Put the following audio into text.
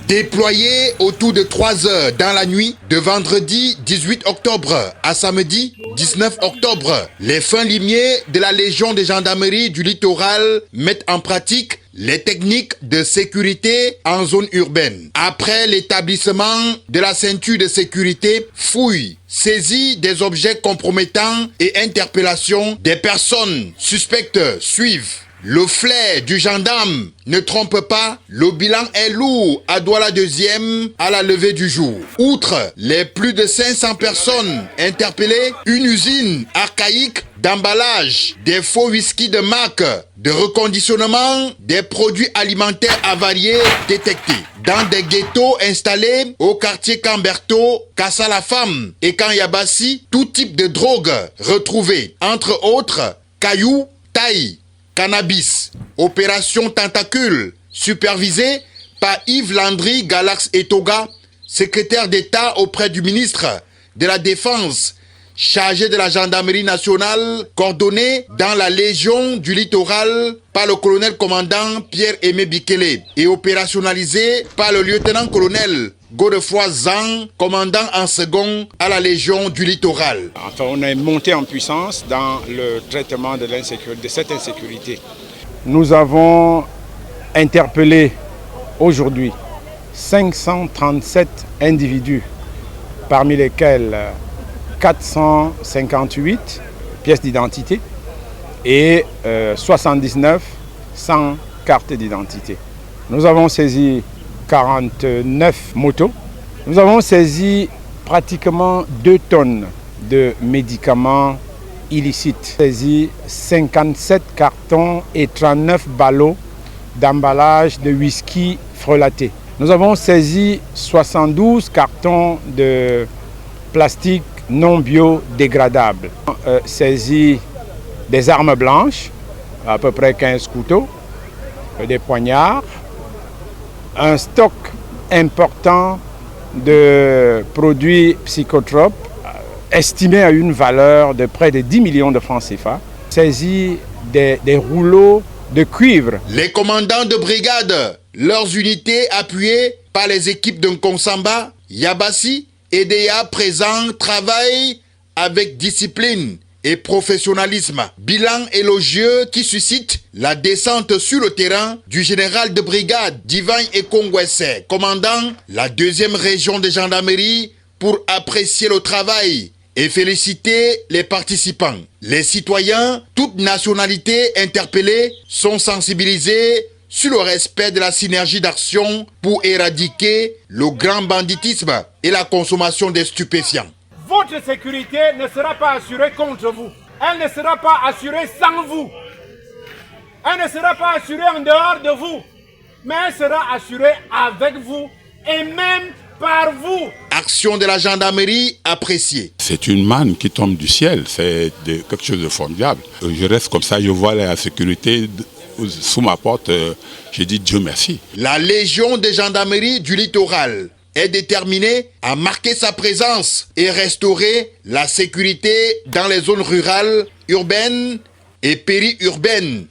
Déployés autour de 3 heures dans la nuit de vendredi 18 octobre à samedi 19 octobre, les fins limiers de la Légion de gendarmerie du littoral mettent en pratique les techniques de sécurité en zone urbaine. Après l'établissement de la ceinture de sécurité, fouilles, saisie des objets compromettants et interpellation des personnes suspectes suivent. Le flair du gendarme ne trompe pas, le bilan est lourd à Douala 2e à la levée du jour. Outre les plus de 500 personnes interpellées, une usine archaïque d'emballage, des faux whisky de marque, de reconditionnement des produits alimentaires avariés détectés. Dans des ghettos installés au quartier Camberto, Kassa-la-Femme et Kanyabassi, tout type de drogue retrouvée, entre autres cailloux, taille, cannabis. Opération Tentacule, supervisée par Yves Landry Galax Etoga, secrétaire d'État auprès du ministre de la Défense, chargé de la gendarmerie nationale, coordonnée dans la Légion du littoral par le colonel-commandant Pierre-Aimé Bikele et opérationnalisée par le lieutenant-colonel Godefroy Zang, commandant en second à la Légion du littoral. Enfin, on est monté en puissance dans le traitement de cette insécurité. Nous avons interpellé aujourd'hui 537 individus, parmi lesquels 458 pièces d'identité et 79 sans carte d'identité. Nous avons saisi 49 motos. Nous avons saisi pratiquement 2 tonnes de médicaments illicites. Saisi 57 cartons et 39 ballots d'emballage de whisky frelaté. Nous avons saisi 72 cartons de plastique non biodégradables. Saisi des armes blanches, à peu près 15 couteaux, des poignards, un stock important de produits psychotropes estimé à une valeur de près de 10 millions de francs CFA, saisi des rouleaux de cuivre. Les commandants de brigade, leurs unités appuyées par les équipes de Nkonsamba, Yabassi et Deya présents travaillent avec discipline et professionnalisme. Bilan élogieux qui suscite la descente sur le terrain du général de brigade Divagne Ekongwese, commandant la 2e région de gendarmerie, pour apprécier le travail et féliciter les participants. Les citoyens, toutes nationalités interpellées, sont sensibilisés sur le respect de la synergie d'action pour éradiquer le grand banditisme et la consommation des stupéfiants. Votre sécurité ne sera pas assurée contre vous. Elle ne sera pas assurée sans vous. Elle ne sera pas assurée en dehors de vous. Mais elle sera assurée avec vous et même par vous. Action de la gendarmerie appréciée. C'est une manne qui tombe du ciel. C'est quelque chose de formidable. Je reste comme ça, je vois la sécurité sous ma porte. Je dis Dieu merci. La Légion de gendarmerie du littoral est déterminée à marquer sa présence et restaurer la sécurité dans les zones rurales, urbaines et périurbaines.